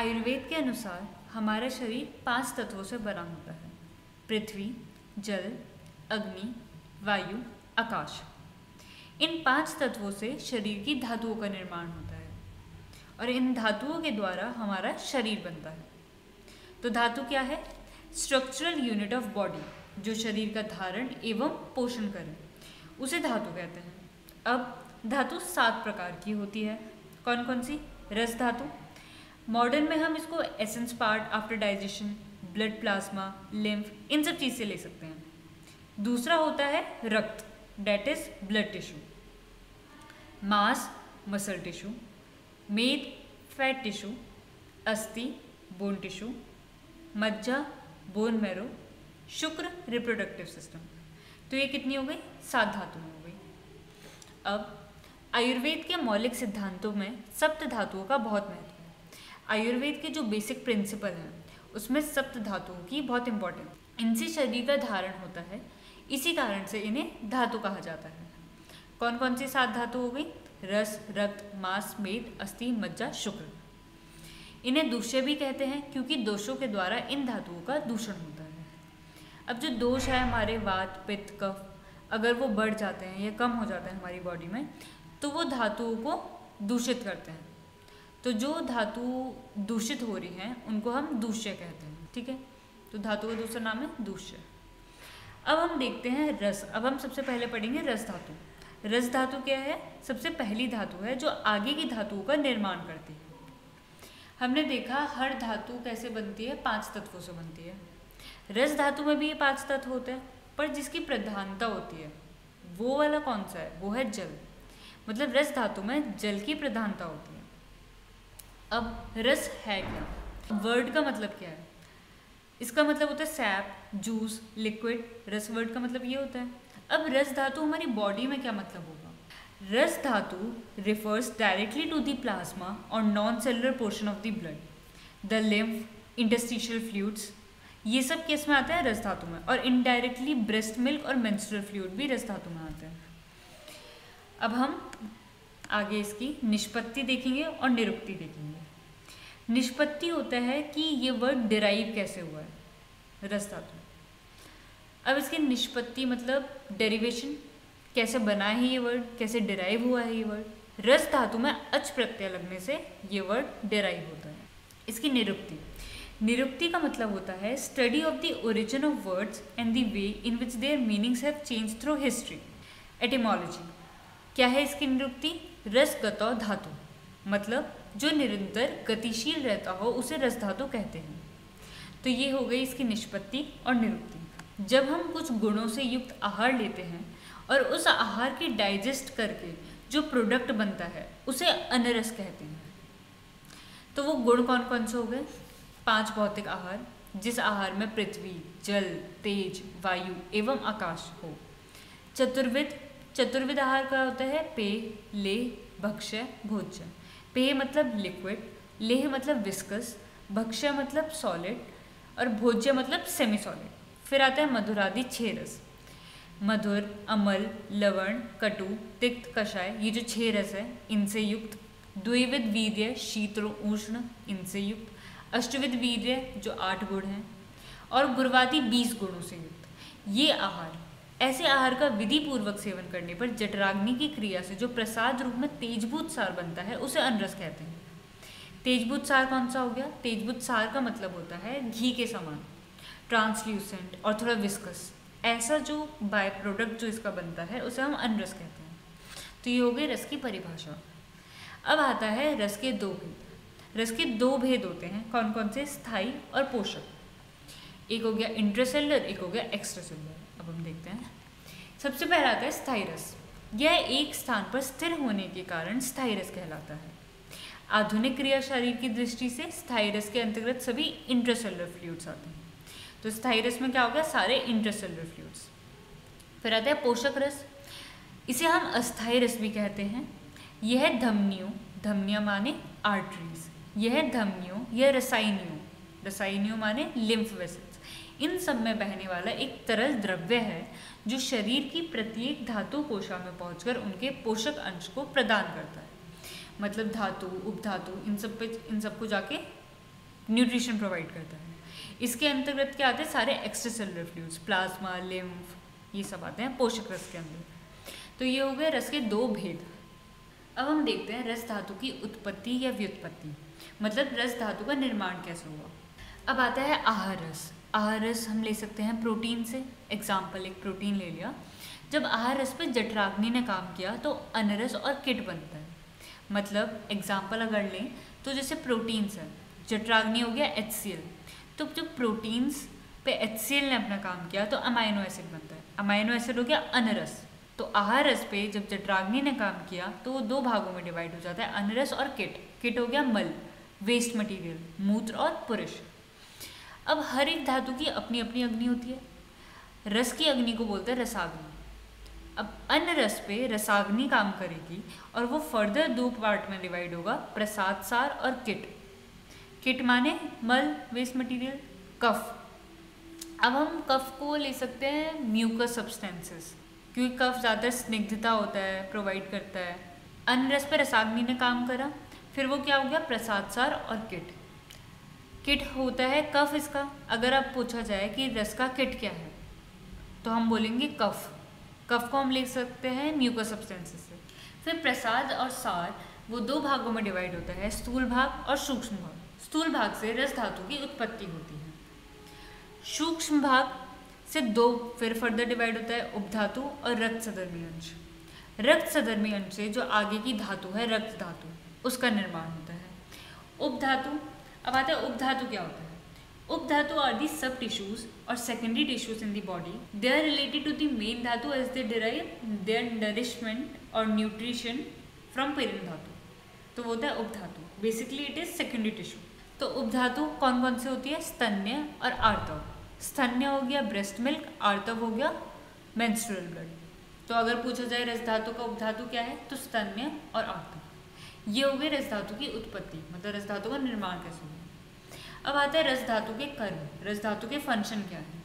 आयुर्वेद के अनुसार हमारा शरीर 5 तत्वों से बना होता है। पृथ्वी, जल, अग्नि, वायु, आकाश। इन 5 तत्वों से शरीर की धातुओं का निर्माण होता है और इन धातुओं के द्वारा हमारा शरीर बनता है। तो धातु क्या है? स्ट्रक्चरल यूनिट ऑफ बॉडी, जो शरीर का धारण एवं पोषण करे, उसे धातु कहते हैं। अब धातु 7 प्रकार की होती है। कौन कौन सी? रस धातु। मॉडर्न में हम इसको essence part after digestion, blood plasma, lymph, इन सब चीज़ से ले सकते हैं। दूसरा होता है रक्त, डेट इज ब्लड टिश्यू। मांस, मसल टिश्यू। मेद, फैट टिश्यू। अस्थि, बोन टिश्यू। मज्जा, बोन मैरो। शुक्र, रिप्रोडक्टिव सिस्टम। तो ये कितनी हो गई? 7 धातुएं हो गई। अब आयुर्वेद के मौलिक सिद्धांतों में सप्त धातुओं का बहुत महत्व है। आयुर्वेद के जो बेसिक प्रिंसिपल हैं उसमें सप्त धातुओं की बहुत इंपॉर्टेंट। इनसे शरीर का धारण होता है, इसी कारण से इन्हें धातु कहा जाता है। कौन कौन सी 7 धातु हो गई? रस, रक्त, मांस, मेद, अस्थि, मज्जा, शुक्र। इन्हें दूष्य भी कहते हैं क्योंकि दोषों के द्वारा इन धातुओं का दूषण होता है। अब जो दोष है हमारे वात, पित्त, कफ, अगर वो बढ़ जाते हैं या कम हो जाते हैं हमारी बॉडी में, तो वो धातुओं को दूषित करते हैं। तो जो धातु दूषित हो रही हैं उनको हम दूष्य कहते हैं। ठीक है, तो धातु का दूसरा नाम है दूष्य। अब हम देखते हैं रस। अब हम सबसे पहले पढ़ेंगे रस धातु। रस धातु क्या है? सबसे पहली धातु है जो आगे की धातुओं का निर्माण करती है। हमने देखा हर धातु कैसे बनती है? 5 तत्वों से बनती है। रस धातु में भी ये 5 तत्व होते हैं, पर जिसकी प्रधानता होती है वो वाला कौन सा है? वो है जल। मतलब रस धातु में जल की प्रधानता होती है। अब रस है क्या? वर्ड का मतलब क्या है? इसका मतलब होता है सैप, जूस, लिक्विड। रस वर्ड का मतलब ये होता है। अब रस धातु हमारी बॉडी में क्या मतलब होगा? रस धातु refers directly to the plasma or non-cellular portion of the blood, the lymph, interstitial fluids, ये सब किस में आता है? रस धातु में। और इनडायरेक्टली ब्रेस्ट मिल्क और मेंस्ट्रुअल फ्लूइड भी रस धातु में आते हैं। अब हम आगे इसकी निष्पत्ति देखेंगे और निरुक्ति देखेंगे। निष्पत्ति होता है कि ये वर्ड डिराइव कैसे हुआ है, रस धातु। अब इसकी निष्पत्ति मतलब डेरिवेशन, कैसे बना है ये वर्ड, कैसे डिराइव हुआ है ये वर्ड। रस धातु में अच प्रत्यय लगने से ये वर्ड डिराइव होता है। इसकी निरुक्ति। निरुक्ति का मतलब होता है study of the origin of words and the way in which there meanings have change through history, etymology. क्या है इसकी निरुक्ति? रसगतो धातु, मतलब जो निरंतर गतिशील रहता हो उसे रस धातु कहते हैं। तो ये हो गई इसकी निष्पत्ति और निरुक्ति। जब हम कुछ गुणों से युक्त आहार लेते हैं और उस आहार की डाइजेस्ट करके जो प्रोडक्ट बनता है उसे अनरस कहते हैं। तो वो गुण कौन कौन से हो गए? 5 भौतिक आहार, जिस आहार में पृथ्वी, जल, तेज, वायु एवं आकाश हो। चतुर्विध आहार का होता है पेय, लेह, भक्ष्य, भोज्य। पेय मतलब लिक्विड, लेह मतलब विस्कस, भक्ष्य मतलब सॉलिड और भोज्य मतलब सेमी सॉलिड। फिर आता है मधुरादि 6 रस। मधुर, अमल, लवण, कटु, तिक्त, कषाय, ये जो 6 रस है इनसे युक्त। द्विविध वीर्य, शीत उष्ण, इनसे युक्त। अष्टविध वीर्य जो 8 गुण हैं और गुरुवादी 20 गुणों से युक्त। ये आहार, ऐसे आहार का विधि पूर्वक सेवन करने पर जठराग्नि की क्रिया से जो प्रसाद रूप में तेजभूत सार बनता है उसे अनरस कहते हैं। तेजभूत सार कौन सा हो गया? तेजभूत सार का मतलब होता है घी के समान, ट्रांसल्यूसेंट और थोड़ा विस्कस। ऐसा जो बाय प्रोडक्ट जो इसका बनता है उसे हम अनरस कहते हैं। तो ये हो गई रस की परिभाषा। अब आता है रस के 2 भेद। रस के 2 भेद होते हैं। कौन कौन से? स्थायी और पोषक। एक हो गया इंट्रासेलुलर, एक हो गया एक्स्ट्रासेलुलर। अब हम देखते हैं। सबसे पहला आता है स्थायी रस। यह एक स्थान पर स्थिर होने के कारण स्थायी रस कहलाता है। आधुनिक क्रिया शरीर की दृष्टि से स्थायी रस के अंतर्गत सभी इंट्रासेलुलर फ्लूइड्स आते हैं। तो स्थायी रस में क्या हो गया? सारे इंट्रासेलुलर फ्लूइड्स। फिर आता है पोषक रस। इसे हम अस्थायी रस भी कहते हैं। यह धमनियों, धमनियाँ माने आर्टरीज, यह धमनियों या रसायनियों, रसायनियों माने लिम्फ वेसल्स, इन सब में बहने वाला एक तरल द्रव्य है जो शरीर की प्रत्येक धातु कोशा में पहुंचकर उनके पोषक अंश को प्रदान करता है। मतलब धातु, उपधातु, इन सब को जाके न्यूट्रिशन प्रोवाइड करता है। इसके अंतर्गत क्या आते हैं, सारे extra cellular fluids, plasma, lymph, ये सब आते हैं पोषक रस के अंदर। तो ये हो गए रस के दो भेद। अब हम देखते हैं रस धातु की उत्पत्ति या व्युत्पत्ति, मतलब रस धातु का निर्माण कैसे हुआ। अब आता है आहार रस। आहार रस हम ले सकते हैं प्रोटीन से। एग्जाम्पल, एक प्रोटीन ले लिया, जब आहार रस पे जठराग्नि ने काम किया तो अनरस और किट बनता है। मतलब एग्जाम्पल अगर लें तो जैसे प्रोटीन्स है, जठराग्नि हो गया HCl, तो जब प्रोटीन्स पे HCl ने अपना काम किया तो अमाइनो एसिड बनता है। अमाइनो एसिड हो गया अनरस। तो आहार रस पे जब जठराग्नि ने काम किया तो वो दो भागों में डिवाइड हो जाता है, अनरस और किट। किट हो गया मल, वेस्ट मटेरियल, मूत्र और पुरुष। अब हर एक धातु की अपनी अपनी अग्नि होती है। रस की अग्नि को बोलते हैं रसाग्नि। अब अनरस पे रसाग्नि काम करेगी और वो फर्दर दो पार्ट में डिवाइड होगा, प्रसाद सार और किट। किट माने मल, वेस्ट मटेरियल, कफ। अब हम कफ को ले सकते हैं म्यूकस सब्सटेंसेस, क्योंकि कफ ज़्यादा स्निग्धता होता है, प्रोवाइड करता है। अनरस पे रसाग्नि ने काम करा, फिर वो क्या हो गया, प्रसाद सार और किट। किट होता है कफ इसका। अगर आप पूछा जाए कि रस का किट क्या है तो हम बोलेंगे कफ। कफ को हम ले सकते हैं म्यूकस सब्सटेंसेस से। फिर प्रसाद और सार वो दो भागों में डिवाइड होता है, स्थूल भाग और सूक्ष्म भाग। स्थूल भाग से रस धातु की उत्पत्ति होती है। सूक्ष्म भाग से दो फिर फर्दर डिवाइड होता है, उपधातु और रक्त सदर्मी अंश। रक्त सदर्मी अंश से जो आगे की धातु है रक्त धातु, उसका निर्माण होता है। उपधातु। अब आता है उपधातु क्या होता है। उपधातु आर दी सब टिश्यूज और secondary tissues in the body. They are related to the main dhatu as they derive their nourishment और न्यूट्रिशन फ्रॉम पेरेंट धातु। तो वो होता है उपधातु। Basically it is secondary tissue. तो उपधातु कौन कौन से होती है, स्तन्य और आर्तव। स्तन्य हो गया ब्रेस्ट मिल्क, आर्तव हो गया मेंस्ट्रुअल ब्लड। तो अगर पूछा जाए रस धातु का उपधातु क्या है तो स्तन्य और आर्तव। ये हो गई रस धातु की उत्पत्ति, मतलब रस धातु का निर्माण कैसे हुआ। अब आता है रस धातु के कर्म। रस धातु के फंक्शन क्या है।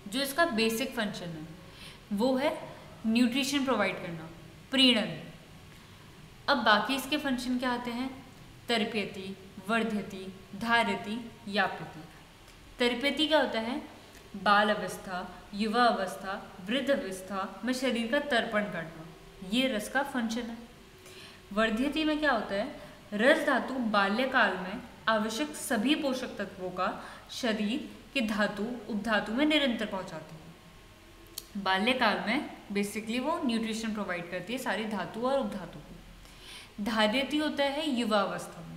जो इसका बेसिक फंक्शन है वो है न्यूट्रिशन प्रोवाइड करना, प्रीणन। अब बाकी इसके फंक्शन क्या आते हैं, तर्प्यति, वर्ध्यति, धार्यति, याप्यति। तर्प्यति क्या होता है, बाल अवस्था, युवा अवस्था, वृद्ध अवस्था में शरीर का तर्पण करना, ये रस का फंक्शन है। वर्ध्यति में क्या होता है, रस धातु बाल्यकाल में आवश्यक सभी पोषक तत्वों का शरीर के धातु उपधातु में निरंतर पहुंचाती है। बाल्यकाल में बेसिकली वो न्यूट्रिशन प्रोवाइड करती है सारी धातु और उपधातु को। धार्यति होता है युवा अवस्था में,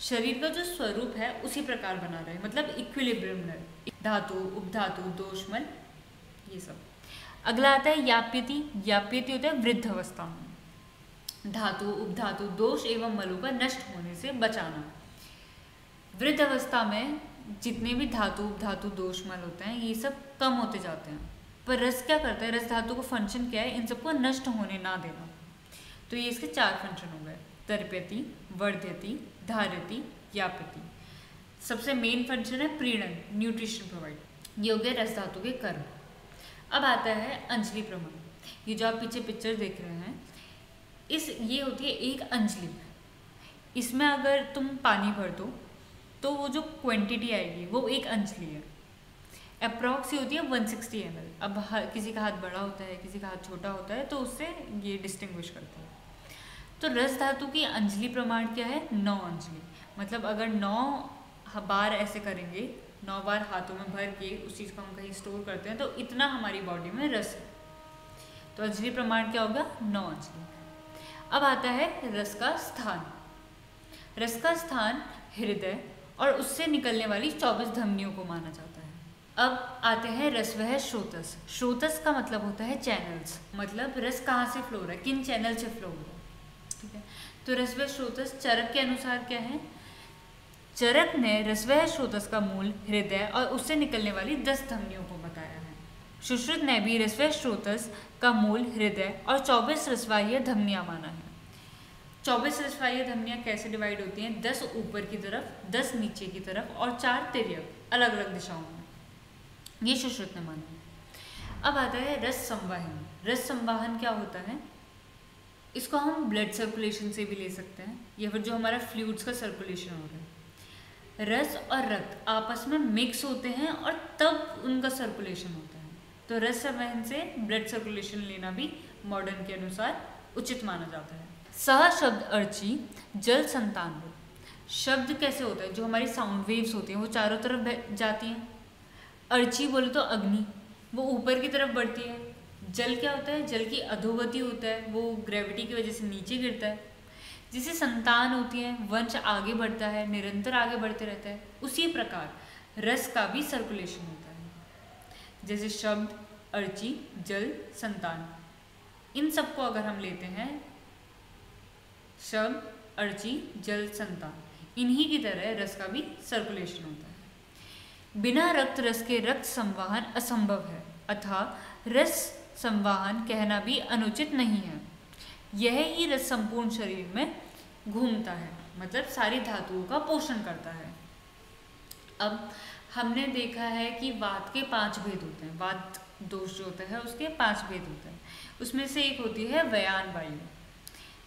शरीर का जो स्वरूप है उसी प्रकार बना रहे, मतलब इक्विलिब्रियम रहे, धातु उपधातु दोषमल ये सब। अगला आता है याप्यति। याप्यति होता है वृद्ध अवस्था में, धातु उपधातु दोष एवं मलों का नष्ट होने से बचाना। वृद्ध अवस्था में जितने भी धातु उपधातु दोष मल होते हैं ये सब कम होते जाते हैं, पर रस क्या करता है, रस धातु का फंक्शन क्या है, इन सबको नष्ट होने ना देना। तो ये इसके चार फंक्शन हो गए, तर्प्यति, वर्ध्यति, धार्यति, याप्यति। सबसे मेन फंक्शन है प्रीणन, न्यूट्रिशन प्रोवाइड। ये हो गए रस धातु के कर्म। अब आता है अंजलि प्रमाण। ये जो आप पीछे पिक्चर देख रहे हैं ये होती है एक अंजलि। इसमें अगर तुम पानी भर दो तो वो जो क्वांटिटी आएगी वो एक अंजलि है। अप्रॉक्स होती है 160 ml। अब किसी का हाथ बड़ा होता है, किसी का हाथ छोटा होता है, तो उससे ये डिस्टिंग्विश करता है। तो रस धातु की अंजलि प्रमाण क्या है, 9 अंजलि। मतलब अगर 9 बार ऐसे करेंगे, 9 बार हाथों में भर के उस चीज़ को हम कहीं स्टोर करते हैं तो इतना हमारी बॉडी में रस है। तो अंजलि प्रमाण क्या होगा, 9 अंजलि। अब आता है रस का स्थान। रस का स्थान हृदय और उससे निकलने वाली 24 धमनियों को माना जाता है। अब आते हैं रस वह स्रोतस। स्रोतस का मतलब होता है चैनल्स, मतलब रस कहाँ से फ्लो हो रहा है, किन चैनल से फ्लो हो रहा है, ठीक है। तो रस वह स्रोतस चरक के अनुसार क्या है, चरक ने रस वह स्रोतस का मूल हृदय और उससे निकलने वाली 10 धमनियों को बताया है। सुश्रुत ने भी रस वह स्रोतस का मूल हृदय और 24 रसवाह्य धमनियां माना है। 24 रसवाह्य धमनियां कैसे डिवाइड होती हैं, 10 ऊपर की तरफ, 10 नीचे की तरफ और 4 तिर्यक अलग अलग दिशाओं में, ये सुश्रुत ने माना। अब आता है रस संवाहन। रस संवाहन क्या होता है, इसको हम ब्लड सर्कुलेशन से भी ले सकते हैं या फिर जो हमारा फ्लूइड्स का सर्कुलेशन हो रहा है। रस और रक्त आपस में मिक्स होते हैं और तब उनका सर्कुलेशन होता है। तो रस संवहन से ब्लड सर्कुलेशन लेना भी मॉडर्न के अनुसार उचित माना जाता है। सह शब्द अर्ची जल संतान। शब्द कैसे होता है, जो हमारी साउंड वेव्स होती हैं वो चारों तरफ जाती हैं। अर्ची बोले तो अग्नि, वो ऊपर की तरफ बढ़ती है। जल क्या होता है, जल की अधोगति होता है, वो ग्रेविटी की वजह से नीचे गिरता है। जिसे संतान होती है, वंश आगे बढ़ता है, निरंतर आगे बढ़ते रहता है। उसी प्रकार रस का भी सर्कुलेशन होता है। जैसे शब्द, अर्ची, जल, संतान, इन सबको अगर हम लेते हैं, शब्द, अर्ची, जल, संतान, इन्हीं की तरह रस का भी सर्कुलेशन होता है। बिना रक्त रस के रक्त संवाहन असंभव है, अतः रस संवाहन कहना भी अनुचित नहीं है। यह ही रस संपूर्ण शरीर में घूमता है, मतलब सारी धातुओं का पोषण करता है। अब हमने देखा है कि वात के 5 भेद होते हैं। वात दोष जो होता है उसके 5 भेद होते हैं। उसमें से एक होती है व्यान वायु,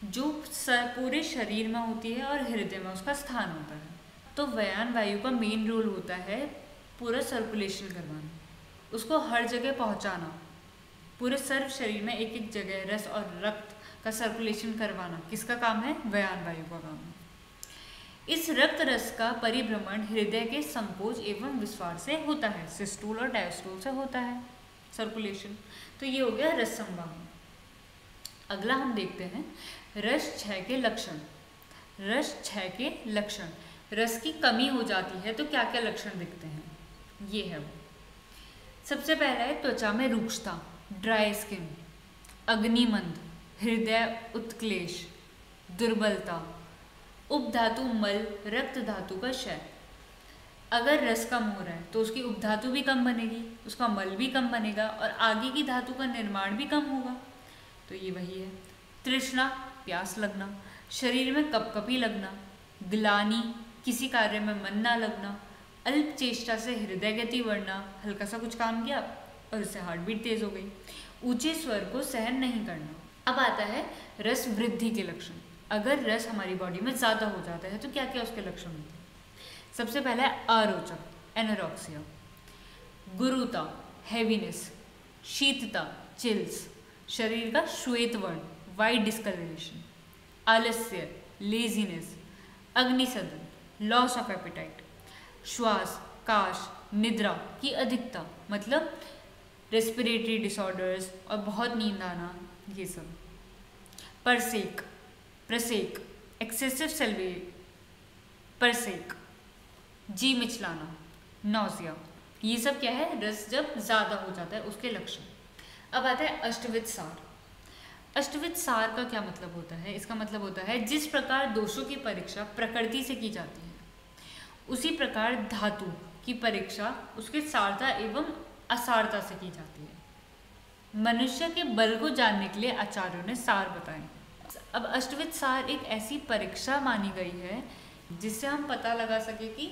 जो पूरे शरीर में होती है और हृदय में उसका स्थान होता है। तो व्यान वायु का मेन रोल होता है पूरा सर्कुलेशन करवाना, उसको हर जगह पहुंचाना, पूरे सर्व शरीर में एक एक जगह रस और रक्त का सर्कुलेशन करवाना। किसका काम है? व्यान वायु का काम है। इस रक्त रस का परिभ्रमण हृदय के संकोच एवं विस्फार से होता है। सिस्टोल और डायस्टोल से होता है सर्कुलेशन। तो ये हो गया रस संवाहन। अगला हम देखते हैं रस क्षय के लक्षण। रस क्षय के लक्षण, रस की कमी हो जाती है तो क्या क्या लक्षण दिखते हैं, ये है वो। सबसे पहला है त्वचा में रूक्षता, ड्राई स्किन, अग्निमंद, हृदय उत्क्लेश, दुर्बलता, उपधातु मल, रक्त धातु का क्षय। अगर रस कम हो रहा है तो उसकी उपधातु भी कम बनेगी, उसका मल भी कम बनेगा और आगे की धातु का निर्माण भी कम होगा। तो ये वही है। तृष्णा, प्यास लगना, शरीर में कपकपी लगना, ग्लानि, किसी कार्य में मन ना लगना, अल्प चेष्टा से हृदय गति बढ़ना, हल्का सा कुछ काम किया और उससे हार्ट बीट तेज हो गई, ऊंचे स्वर को सहन नहीं करना। अब आता है रस वृद्धि के लक्षण। अगर रस हमारी बॉडी में ज़्यादा हो जाता है तो क्या क्या उसके लक्षण होते हैं। सबसे पहला है अरोचक, एनोरेक्सिया, गुरुता, हैवीनेस, शीतता, चिल्स, शरीर का श्वेत वर्ण, वाइट डिस्कलरेशन, आलस्य, लेजीनेस, अग्निसदन, लॉस ऑफ एपेटाइट, श्वास, काश, निद्रा की अधिकता, मतलब रेस्पिरेटरी डिसऑर्डर्स और बहुत नींद आना, ये सब। परसेक, प्रसेक, एक्सेसिव सेल्वे, परसेक, जी मिचलाना, नौजिया, ये सब क्या है, रस जब ज़्यादा हो जाता है उसके लक्षण। अब आता है अष्टविध सार। अष्टविध सार का क्या मतलब होता है? इसका मतलब होता है जिस प्रकार दोषों की परीक्षा प्रकृति से की जाती है, उसी प्रकार धातु की परीक्षा उसके सारता एवं असारता से की जाती है। मनुष्य के बल को जानने के लिए आचार्यों ने सार बताए। अब अष्टविध सार एक ऐसी परीक्षा मानी गई है जिससे हम पता लगा सके कि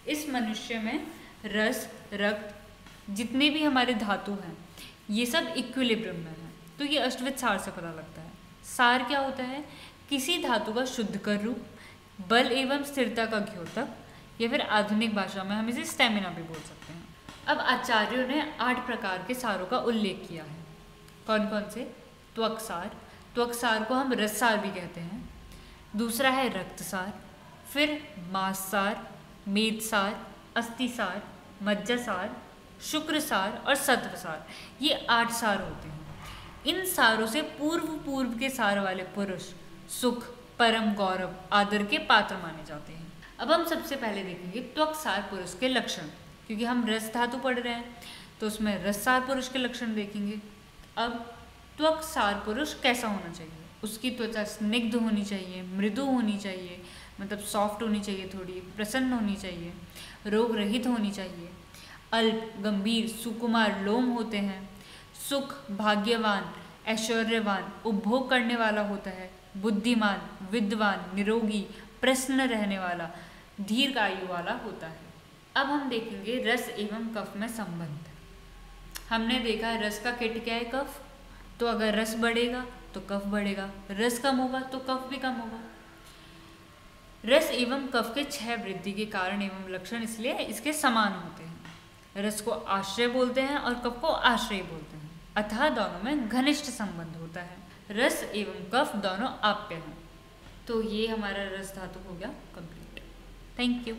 इस मनुष्य में रस, रक्त, जितने भी हमारे धातु हैं ये सब इक्विलिब्रियम में है। तो ये अष्टविध सार से पता लगता है। सार क्या होता है? किसी धातु का शुद्ध कर रूप, बल एवं स्थिरता का द्योतक, या फिर आधुनिक भाषा में हम इसे स्टेमिना भी बोल सकते हैं। अब आचार्यों ने 8 प्रकार के सारों का उल्लेख किया है। कौन कौन से? त्वक सार, त्वक सार को हम रससार भी कहते हैं। दूसरा है रक्त सार, फिर मांस सार, मेद सार, अस्थि सार, मज्जा सार, शुक्र सार और सत्व सार। ये 8 सार होते हैं। इन सारों से पूर्व के सार वाले पुरुष सुख, परम गौरव, आदर के पात्र माने जाते हैं। अब हम सबसे पहले देखेंगे त्वक सार पुरुष के लक्षण, क्योंकि हम रस धातु पढ़ रहे हैं तो उसमें रस सार पुरुष के लक्षण देखेंगे। अब त्वक सार पुरुष कैसा होना चाहिए? उसकी त्वचा स्निग्ध होनी चाहिए, मृदु होनी चाहिए, मतलब सॉफ्ट होनी चाहिए, थोड़ी प्रसन्न होनी चाहिए, रोग रहित होनी चाहिए, अल्प, गंभीर, सुकुमार लोम होते हैं, सुख, भाग्यवान, ऐश्वर्यवान, उपभोग करने वाला होता है, बुद्धिमान, विद्वान, निरोगी, प्रसन्न रहने वाला, दीर्घ आयु वाला होता है। अब हम देखेंगे रस एवं कफ में संबंध। हमने देखा है रस का किट क्या है? कफ। तो अगर रस बढ़ेगा तो कफ बढ़ेगा, रस कम होगा तो कफ भी कम होगा। रस एवं कफ के 6 वृद्धि के कारण एवं लक्षण इसलिए इसके समान होते हैं। रस को आश्रय बोलते हैं और कफ को आश्रय बोलते हैं, अतः दोनों में घनिष्ठ संबंध होता है। रस एवं कफ दोनों आप्य हैं। तो ये हमारा रस धातु हो गया कंप्लीट। Thank you.